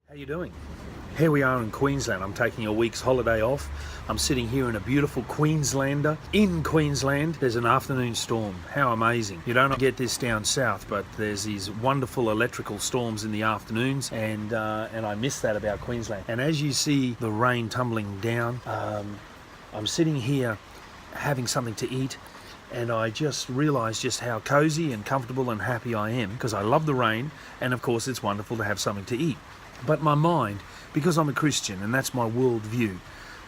How you doing? Here we are in Queensland. I'm taking a week's holiday off. I'm sitting here in a beautiful Queenslander. In Queensland, there's an afternoon storm. How amazing. You don't get this down south, but there's these wonderful electrical storms in the afternoons, and I miss that about Queensland. And as you see the rain tumbling down, I'm sitting here having something to eat, and I just realised just how cosy and comfortable and happy I am, because I love the rain, and of course it's wonderful to have something to eat. But my mind, because I'm a Christian and that's my worldview,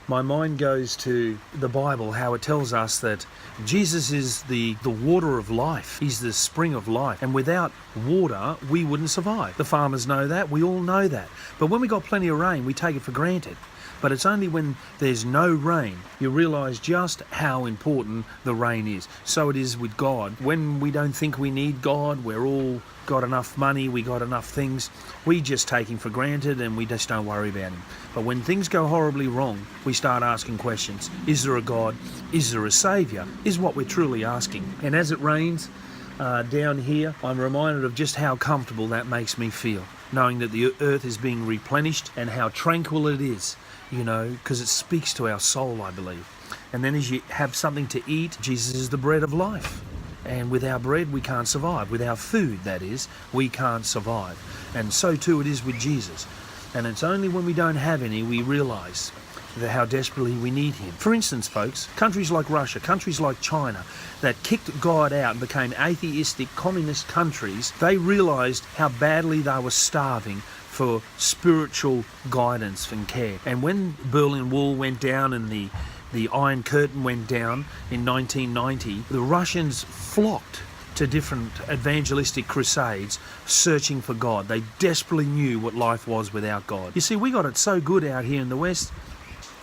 my mind goes to the Bible, how it tells us that Jesus is the water of life. He's the spring of life. And without water, we wouldn't survive. The farmers know that. We all know that. But when we got plenty of rain, we take it for granted. But it's only when there's no rain you realise just how important the rain is. So it is with God. When we don't think we need God, we're all got enough money, we got enough things, we just take him for granted and we just don't worry about him. But when things go horribly wrong, we start asking questions. Is there a God? Is there a Saviour? Is what we're truly asking. And as it rains down here, I'm reminded of just how comfortable that makes me feel, knowing that the earth is being replenished and how tranquil it is. You know, because it speaks to our soul, I believe. And then as you have something to eat, Jesus is the bread of life. And without bread, we can't survive. Without food, that is, we can't survive. And so too it is with Jesus. And it's only when we don't have any we realise how desperately we need him. For instance, folks, countries like Russia, countries like China, that kicked God out and became atheistic communist countries, they realised how badly they were starving for spiritual guidance and care. And when Berlin Wall went down and the Iron Curtain went down in 1990, the Russians flocked to different evangelistic crusades searching for God. They desperately knew what life was without God. You see, we got it so good out here in the West.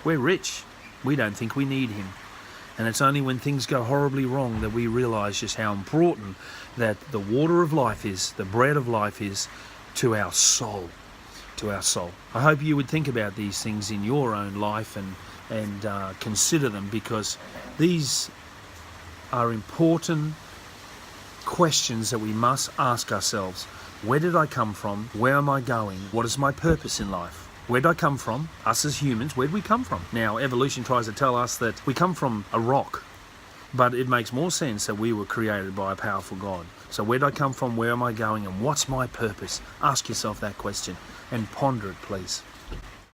We're rich. We don't think we need him. And it's only when things go horribly wrong that we realise just how important that the water of life is, the bread of life is, to our soul. To our soul. I hope you would think about these things in your own life and consider them, because these are important questions that we must ask ourselves. Where did I come from? Where am I going? What is my purpose in life? Where did I come from? Us as humans, where did we come from? Now, evolution tries to tell us that we come from a rock, but it makes more sense that we were created by a powerful God. So where did I come from? Where am I going? And what's my purpose? Ask yourself that question and ponder it, please.